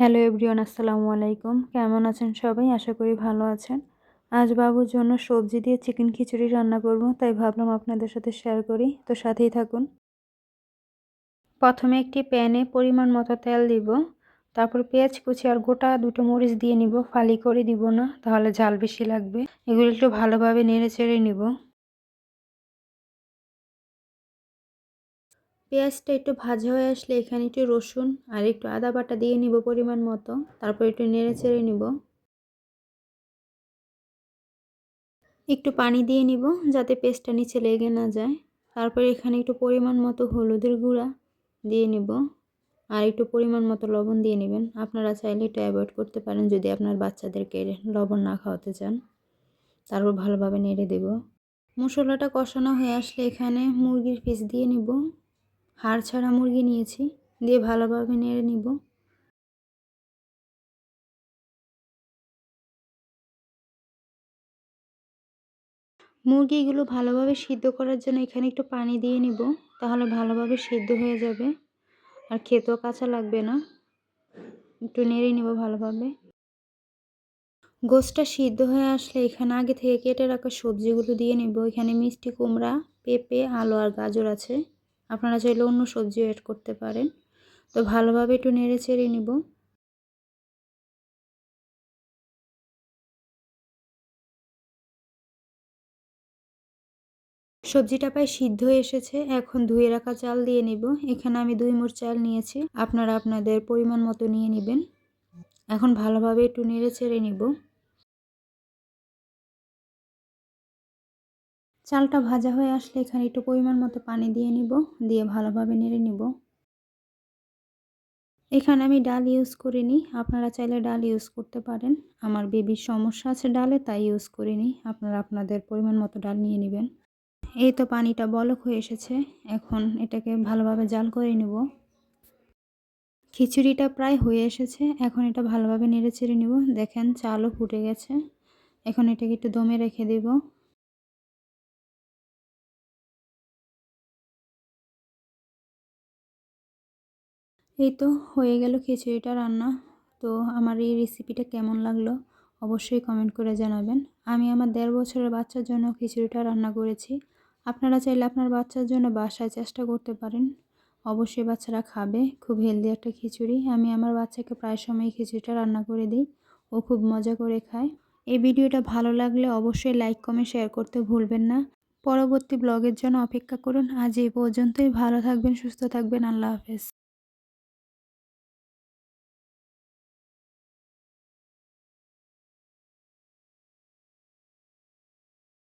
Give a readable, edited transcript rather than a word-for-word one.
Hello everyone, আসসালামু আলাইকুম। কেমন আছেন সবাই? আশা করি ভালো আছেন। আজ বাবুর জন্য সবজি দিয়ে চিকেন খিচুড়ি রান্না করব, তাই ভাবলাম আপনাদের সাথে শেয়ার করি। তো সাথেই থাকুন। প্রথমে একটি প্যানে পরিমাণ মতো তেল দিব, তারপর পেঁয়াজ কুচি আর গোটা দুটো মরিচ দিয়ে নিব। ফালি করে দিব না, তাহলে ঝাল বেশি লাগবে। এগুলো একটু ভালোভাবে নেড়ে চেড়ে নিব। পেঁয়াজটা একটু ভাজা হয়ে আসলে এখানে একটু রসুন আর একটু আদা বাটা দিয়ে নিব পরিমাণ মতো, তারপর একটু নেড়ে চেড়ে নিব। একটু পানি দিয়ে নিব যাতে পেস্টটা নিচে লেগে না যায়। তারপর এখানে একটু পরিমাণ মতো হলুদের গুঁড়া দিয়ে নিব আর একটু পরিমাণ মতো লবণ দিয়ে নেবেন। আপনারা চাইলে এটা অ্যাভয়েড করতে পারেন যদি আপনার বাচ্চাদেরকে লবণ না খাওয়াতে চান। তারপর ভালোভাবে নেড়ে দেব। মশলাটা কষানো হয়ে আসলে এখানে মুরগির পিস দিয়ে নিব। হাড় ছাড়া মুরগি নিয়েছি, দিয়ে ভালোভাবে নেড়ে নিব। মুরগিগুলো ভালোভাবে সিদ্ধ করার জন্য এখানে একটু পানি দিয়ে নিব, তাহলে ভালোভাবে সিদ্ধ হয়ে যাবে আর খেতেও কাঁচা লাগবে না। একটু নেড়ে নিব ভালোভাবে। গোশটা সিদ্ধ হয়ে আসলে এখানে আগে থেকে কেটে রাখা সবজিগুলো দিয়ে নিব। এখানে মিষ্টি কুমড়া, পেঁপে, আলু আর গাজর আছে। আপনারা চাইলে অন্য সবজিও অ্যাড করতে পারেন। তো ভালোভাবে একটু নেড়ে চেড়ে নিব। সবজিটা প্রায় সিদ্ধ হয়ে এসেছে। এখন ধুয়ে রাখা চাল দিয়ে নিব। এখানে আমি 2 মুঠ চাল নিয়েছি, আপনারা আপনাদের পরিমাণ মতো নিয়ে নেবেন। এখন ভালোভাবে একটু নেড়ে চেড়ে নিব। চালটা ভাজা হয়ে আসলে এখানে একটু পরিমাণ মতো পানি দিয়ে নিব, দিয়ে ভালোভাবে নেড়ে নিব। এখানে আমি ডাল ইউজ করিনি, আপনারা চাইলে ডাল ইউজ করতে পারেন। আমার বেবির সমস্যা আছে ডালে, তাই ইউজ করিনি। আপনারা আপনাদের পরিমাণ মতো ডাল নিয়ে নেবেন। এই তো পানিটা বলক হয়ে এসেছে। এখন এটাকে ভালোভাবে জাল করে নেব। খিচুড়িটা প্রায় হয়ে এসেছে। এখন এটা ভালোভাবে নেড়ে চেড়ে নেব। দেখেন চালও ফুটে গেছে। এখন এটাকে একটু দমে রেখে দেব। এই তো হয়ে গেল খিচুড়িটা রান্না। তো আমার এই রেসিপিটা কেমন লাগলো অবশ্যই কমেন্ট করে জানাবেন। আমি আমার 1.5 বছরের বাচ্চার জন্য খিচুড়িটা রান্না করেছি। আপনারা চাইলে আপনার বাচ্চার জন্য বাসায় চেষ্টা করতে পারেন। অবশ্যই বাচ্চারা খাবে। খুব হেলদি একটা খিচুড়ি। আমি আমার বাচ্চাকে প্রায় সময় খিচুড়িটা রান্না করে দিই। ও খুব মজা করে খায়। এই ভিডিওটা ভালো লাগলে অবশ্যই লাইক, কমেন্ট, শেয়ার করতে ভুলবেন না। পরবর্তী ব্লগের জন্য অপেক্ষা করুন। আজ এই পর্যন্তই। ভালো থাকবেন, সুস্থ থাকবেন। আল্লাহ হাফেজ।